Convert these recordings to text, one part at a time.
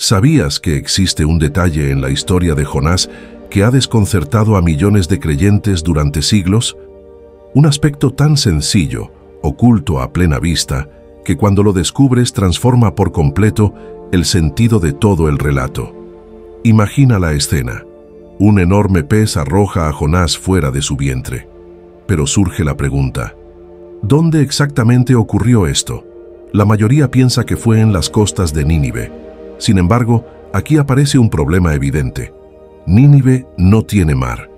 ¿Sabías que existe un detalle en la historia de Jonás que ha desconcertado a millones de creyentes durante siglos? Un aspecto tan sencillo, oculto a plena vista, que cuando lo descubres transforma por completo el sentido de todo el relato. Imagina la escena. Un enorme pez arroja a Jonás fuera de su vientre. Pero surge la pregunta: ¿dónde exactamente ocurrió esto? La mayoría piensa que fue en las costas de Nínive. Sin embargo, aquí aparece un problema evidente. Nínive no tiene mar.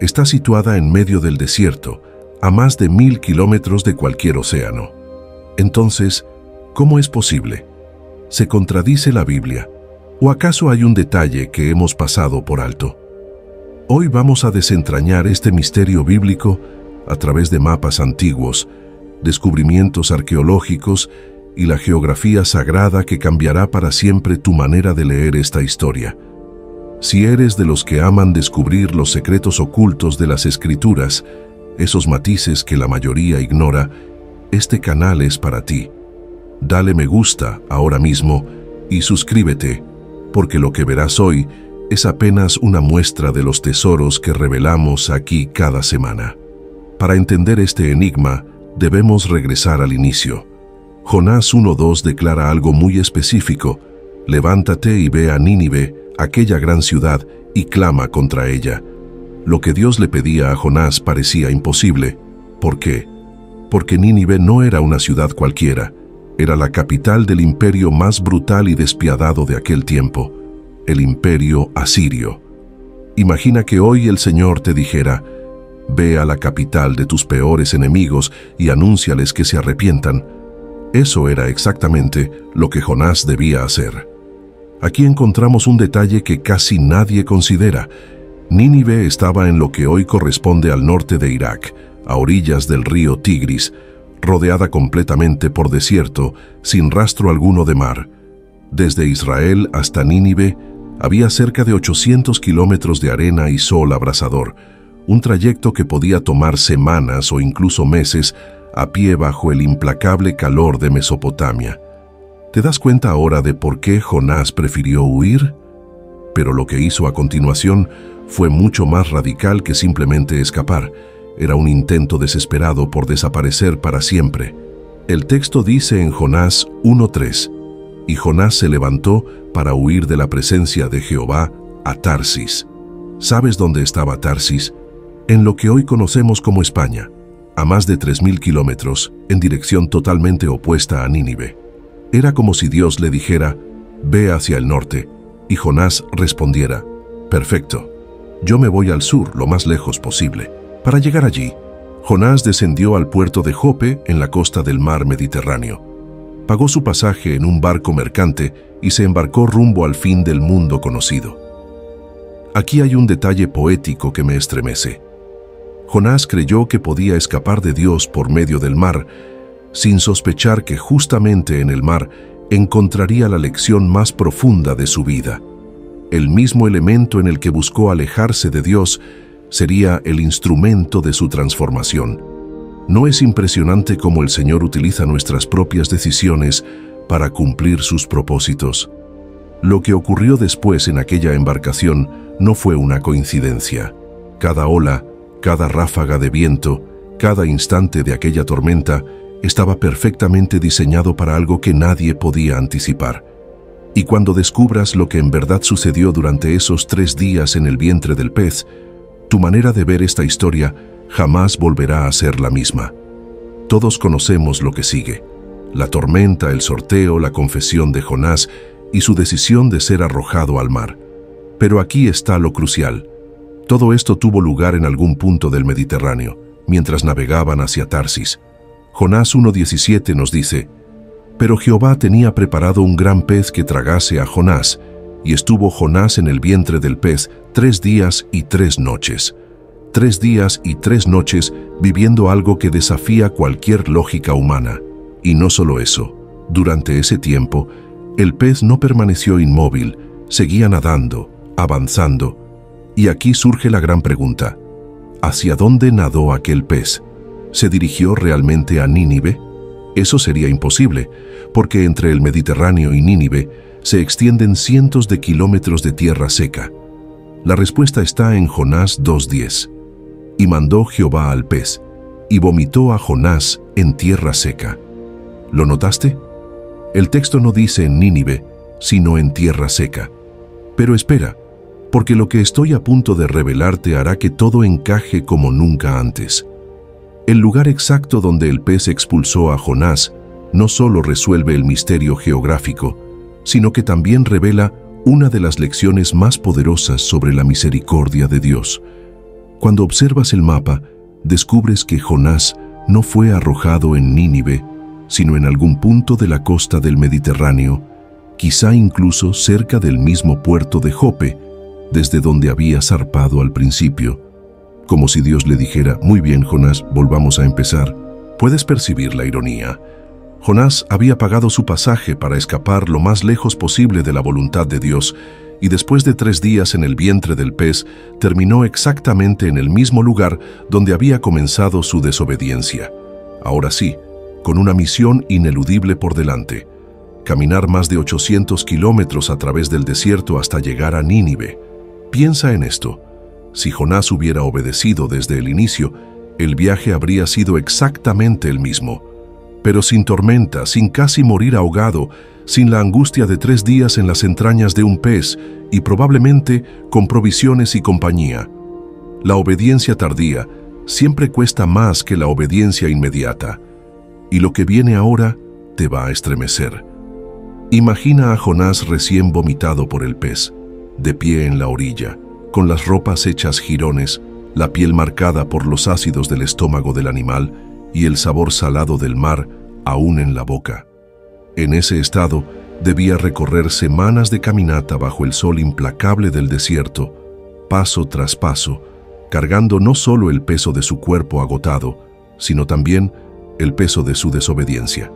Está situada en medio del desierto, a más de 1000 kilómetros de cualquier océano. Entonces, ¿cómo es posible? ¿Se contradice la Biblia? ¿O acaso hay un detalle que hemos pasado por alto? Hoy vamos a desentrañar este misterio bíblico a través de mapas antiguos, descubrimientos arqueológicos y la geografía sagrada que cambiará para siempre tu manera de leer esta historia. Si eres de los que aman descubrir los secretos ocultos de las Escrituras, esos matices que la mayoría ignora, este canal es para ti. Dale me gusta ahora mismo y suscríbete, porque lo que verás hoy es apenas una muestra de los tesoros que revelamos aquí cada semana. Para entender este enigma, debemos regresar al inicio. Jonás 1:2 declara algo muy específico: levántate y ve a Nínive, aquella gran ciudad, y clama contra ella. Lo que Dios le pedía a Jonás parecía imposible. ¿Por qué? Porque Nínive no era una ciudad cualquiera, era la capital del imperio más brutal y despiadado de aquel tiempo, el imperio asirio. Imagina que hoy el Señor te dijera: ve a la capital de tus peores enemigos y anúnciales que se arrepientan. Eso era exactamente lo que Jonás debía hacer. Aquí encontramos un detalle que casi nadie considera. Nínive estaba en lo que hoy corresponde al norte de Irak, a orillas del río Tigris, rodeada completamente por desierto, sin rastro alguno de mar. Desde Israel hasta Nínive había cerca de 800 kilómetros de arena y sol abrasador, un trayecto que podía tomar semanas o incluso meses a pie bajo el implacable calor de Mesopotamia. ¿Te das cuenta ahora de por qué Jonás prefirió huir? Pero lo que hizo a continuación fue mucho más radical que simplemente escapar. Era un intento desesperado por desaparecer para siempre. El texto dice en Jonás 1:3: y Jonás se levantó para huir de la presencia de Jehová a Tarsis. ¿Sabes dónde estaba Tarsis? En lo que hoy conocemos como España, a más de 3000 kilómetros, en dirección totalmente opuesta a Nínive. Era como si Dios le dijera: ve hacia el norte, y Jonás respondiera: perfecto, yo me voy al sur lo más lejos posible. Para llegar allí, Jonás descendió al puerto de Jope en la costa del mar Mediterráneo. Pagó su pasaje en un barco mercante y se embarcó rumbo al fin del mundo conocido. Aquí hay un detalle poético que me estremece. Jonás creyó que podía escapar de Dios por medio del mar, sin sospechar que justamente en el mar encontraría la lección más profunda de su vida. El mismo elemento en el que buscó alejarse de Dios sería el instrumento de su transformación. ¿No es impresionante cómo el Señor utiliza nuestras propias decisiones para cumplir sus propósitos? Lo que ocurrió después en aquella embarcación no fue una coincidencia. Cada ola, cada ráfaga de viento, cada instante de aquella tormenta estaba perfectamente diseñado para algo que nadie podía anticipar. Y cuando descubras lo que en verdad sucedió durante esos 3 días en el vientre del pez, tu manera de ver esta historia jamás volverá a ser la misma. Todos conocemos lo que sigue: la tormenta, el sorteo, la confesión de Jonás y su decisión de ser arrojado al mar. Pero aquí está lo crucial. Todo esto tuvo lugar en algún punto del Mediterráneo, mientras navegaban hacia Tarsis. Jonás 1:17 nos dice: pero Jehová tenía preparado un gran pez que tragase a Jonás, y estuvo Jonás en el vientre del pez 3 días y 3 noches. 3 días y 3 noches viviendo algo que desafía cualquier lógica humana. Y no solo eso, durante ese tiempo, el pez no permaneció inmóvil, seguía nadando, avanzando. Y aquí surge la gran pregunta: ¿hacia dónde nadó aquel pez? ¿Se dirigió realmente a Nínive? Eso sería imposible, porque entre el Mediterráneo y Nínive se extienden cientos de kilómetros de tierra seca. La respuesta está en Jonás 2:10. Y mandó Jehová al pez, y vomitó a Jonás en tierra seca. ¿Lo notaste? El texto no dice en Nínive, sino en tierra seca. Pero espera, porque lo que estoy a punto de revelarte hará que todo encaje como nunca antes. El lugar exacto donde el pez expulsó a Jonás no solo resuelve el misterio geográfico, sino que también revela una de las lecciones más poderosas sobre la misericordia de Dios. Cuando observas el mapa, descubres que Jonás no fue arrojado en Nínive, sino en algún punto de la costa del Mediterráneo, quizá incluso cerca del mismo puerto de Jope, desde donde había zarpado al principio. Como si Dios le dijera: muy bien, Jonás, volvamos a empezar. ¿Puedes percibir la ironía? Jonás había pagado su pasaje para escapar lo más lejos posible de la voluntad de Dios, y después de 3 días en el vientre del pez, terminó exactamente en el mismo lugar donde había comenzado su desobediencia. Ahora sí, con una misión ineludible por delante: caminar más de 800 kilómetros a través del desierto hasta llegar a Nínive. Piensa en esto. Si Jonás hubiera obedecido desde el inicio, el viaje habría sido exactamente el mismo. Pero sin tormenta, sin casi morir ahogado, sin la angustia de 3 días en las entrañas de un pez y probablemente con provisiones y compañía. La obediencia tardía siempre cuesta más que la obediencia inmediata. Y lo que viene ahora te va a estremecer. Imagina a Jonás recién vomitado por el pez, de pie en la orilla, con las ropas hechas jirones, la piel marcada por los ácidos del estómago del animal y el sabor salado del mar aún en la boca. En ese estado, debía recorrer semanas de caminata bajo el sol implacable del desierto, paso tras paso, cargando no solo el peso de su cuerpo agotado, sino también el peso de su desobediencia.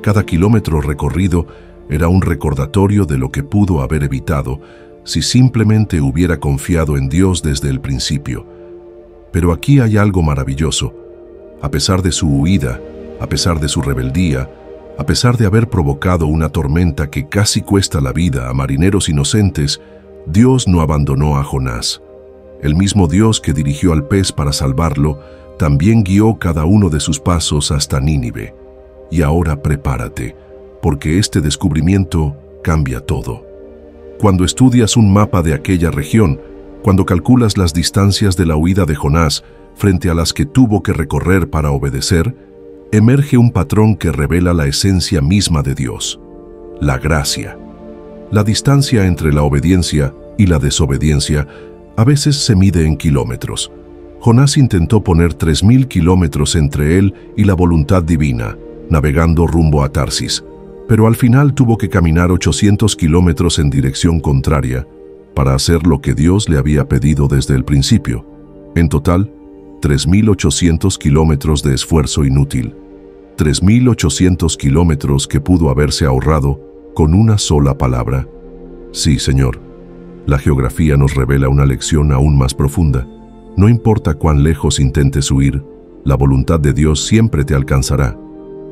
Cada kilómetro recorrido era un recordatorio de lo que pudo haber evitado si simplemente hubiera confiado en Dios desde el principio. Pero aquí hay algo maravilloso. A pesar de su huida, a pesar de su rebeldía, a pesar de haber provocado una tormenta que casi cuesta la vida a marineros inocentes, Dios no abandonó a Jonás. El mismo Dios que dirigió al pez para salvarlo, también guió cada uno de sus pasos hasta Nínive. Y ahora prepárate, porque este descubrimiento cambia todo. Cuando estudias un mapa de aquella región, cuando calculas las distancias de la huida de Jonás frente a las que tuvo que recorrer para obedecer, emerge un patrón que revela la esencia misma de Dios: la gracia. La distancia entre la obediencia y la desobediencia a veces se mide en kilómetros. Jonás intentó poner 3000 kilómetros entre él y la voluntad divina, navegando rumbo a Tarsis, pero al final tuvo que caminar 800 kilómetros en dirección contraria para hacer lo que Dios le había pedido desde el principio. En total, 3800 kilómetros de esfuerzo inútil. 3800 kilómetros que pudo haberse ahorrado con una sola palabra: sí, Señor. La geografía nos revela una lección aún más profunda. No importa cuán lejos intentes huir, la voluntad de Dios siempre te alcanzará.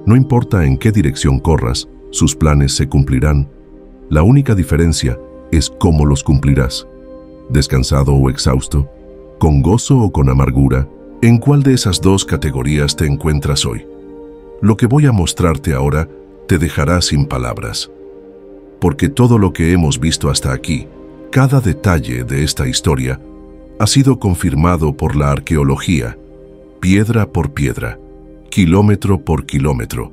No importa en qué dirección corras, sus planes se cumplirán. La única diferencia es cómo los cumplirás. ¿Descansado o exhausto? ¿Con gozo o con amargura? ¿En cuál de esas dos categorías te encuentras hoy? Lo que voy a mostrarte ahora te dejará sin palabras. Porque todo lo que hemos visto hasta aquí, cada detalle de esta historia, ha sido confirmado por la arqueología, piedra por piedra, kilómetro por kilómetro.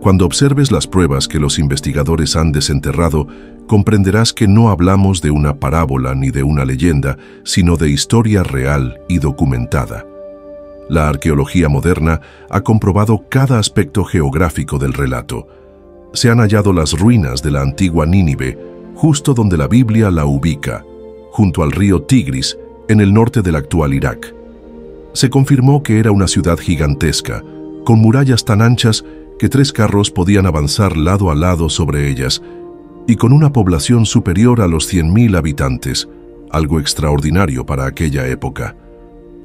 Cuando observes las pruebas que los investigadores han desenterrado, comprenderás que no hablamos de una parábola ni de una leyenda, sino de historia real y documentada. La arqueología moderna ha comprobado cada aspecto geográfico del relato. Se han hallado las ruinas de la antigua Nínive, justo donde la Biblia la ubica, junto al río Tigris, en el norte del actual Irak. Se confirmó que era una ciudad gigantesca, con murallas tan anchas que 3 carros podían avanzar lado a lado sobre ellas, y con una población superior a los 100.000 habitantes, algo extraordinario para aquella época.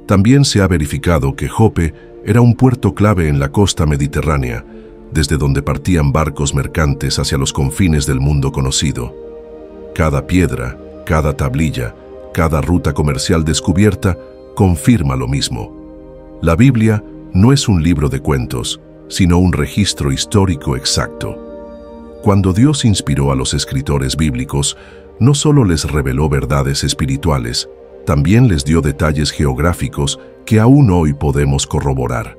También se ha verificado que Jope era un puerto clave en la costa mediterránea, desde donde partían barcos mercantes hacia los confines del mundo conocido. Cada piedra, cada tablilla, cada ruta comercial descubierta confirma lo mismo. La Biblia no es un libro de cuentos, sino un registro histórico exacto. Cuando Dios inspiró a los escritores bíblicos, no solo les reveló verdades espirituales, también les dio detalles geográficos que aún hoy podemos corroborar.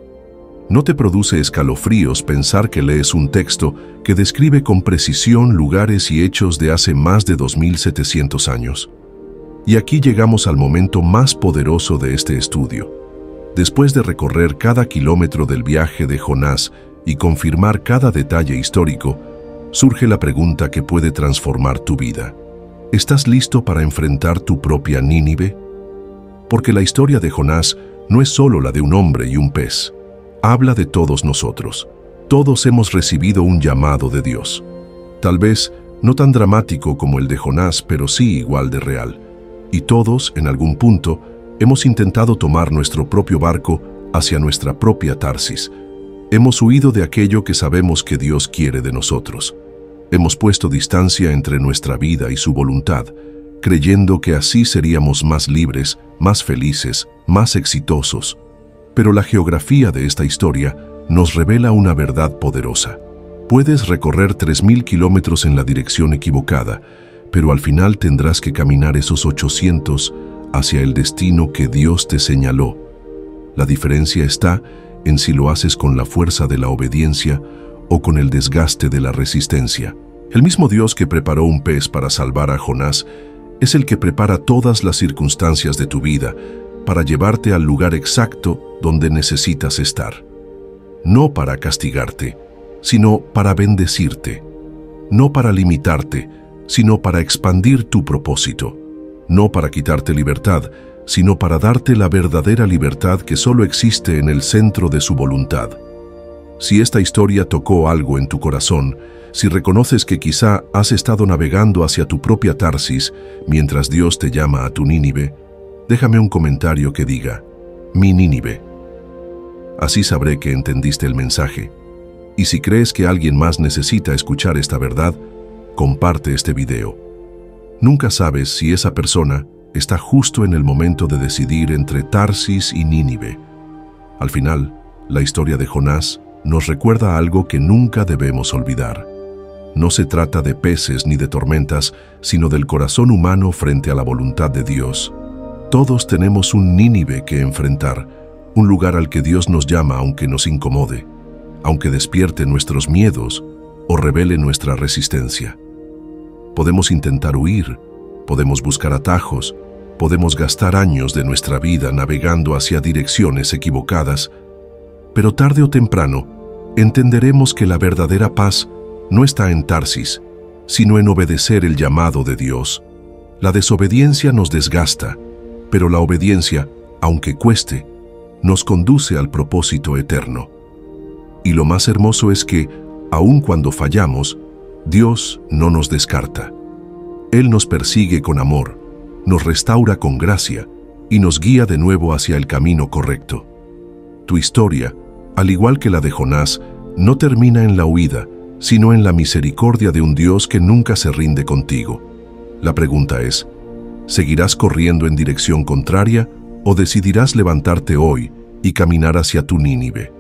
¿No te produce escalofríos pensar que lees un texto que describe con precisión lugares y hechos de hace más de 2700 años? Y aquí llegamos al momento más poderoso de este estudio. Después de recorrer cada kilómetro del viaje de Jonás y confirmar cada detalle histórico, surge la pregunta que puede transformar tu vida. ¿Estás listo para enfrentar tu propia Nínive? Porque la historia de Jonás no es solo la de un hombre y un pez. Habla de todos nosotros. Todos hemos recibido un llamado de Dios. Tal vez no tan dramático como el de Jonás, pero sí igual de real. Y todos, en algún punto, hemos intentado tomar nuestro propio barco hacia nuestra propia Tarsis. Hemos huido de aquello que sabemos que Dios quiere de nosotros. Hemos puesto distancia entre nuestra vida y su voluntad, creyendo que así seríamos más libres, más felices, más exitosos. Pero la geografía de esta historia nos revela una verdad poderosa. Puedes recorrer 3000 kilómetros en la dirección equivocada, pero al final tendrás que caminar esos 800 hacia el destino que Dios te señaló. La diferencia está en si lo haces con la fuerza de la obediencia o con el desgaste de la resistencia. El mismo Dios que preparó un pez para salvar a Jonás es el que prepara todas las circunstancias de tu vida para llevarte al lugar exacto donde necesitas estar. No para castigarte, sino para bendecirte. No para limitarte, sino para expandir tu propósito. No para quitarte libertad, sino para darte la verdadera libertad que solo existe en el centro de su voluntad. Si esta historia tocó algo en tu corazón, si reconoces que quizá has estado navegando hacia tu propia Tarsis mientras Dios te llama a tu Nínive, déjame un comentario que diga, mi Nínive. Así sabré que entendiste el mensaje. Y si crees que alguien más necesita escuchar esta verdad, comparte este video. Nunca sabes si esa persona está justo en el momento de decidir entre Tarsis y Nínive. Al final, la historia de Jonás nos recuerda algo que nunca debemos olvidar. No se trata de peces ni de tormentas, sino del corazón humano frente a la voluntad de Dios. Todos tenemos un Nínive que enfrentar, un lugar al que Dios nos llama aunque nos incomode, aunque despierte nuestros miedos o revele nuestra resistencia. Podemos intentar huir, podemos buscar atajos, podemos gastar años de nuestra vida navegando hacia direcciones equivocadas, pero tarde o temprano entenderemos que la verdadera paz no está en Tarsis, sino en obedecer el llamado de Dios. La desobediencia nos desgasta, pero la obediencia, aunque cueste, nos conduce al propósito eterno. Y lo más hermoso es que, aun cuando fallamos, Dios no nos descarta. Él nos persigue con amor, nos restaura con gracia y nos guía de nuevo hacia el camino correcto. Tu historia, al igual que la de Jonás, no termina en la huida, sino en la misericordia de un Dios que nunca se rinde contigo. La pregunta es, ¿seguirás corriendo en dirección contraria o decidirás levantarte hoy y caminar hacia tu Nínive?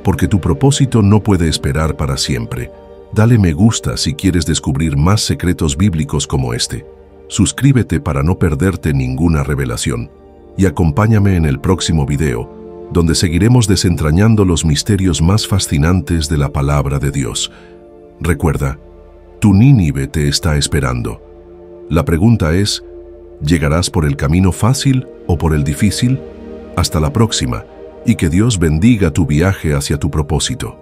Porque tu propósito no puede esperar para siempre. Dale me gusta si quieres descubrir más secretos bíblicos como este. Suscríbete para no perderte ninguna revelación. Y acompáñame en el próximo video, donde seguiremos desentrañando los misterios más fascinantes de la palabra de Dios. Recuerda, tu Nínive te está esperando. La pregunta es, ¿llegarás por el camino fácil o por el difícil? Hasta la próxima, y que Dios bendiga tu viaje hacia tu propósito.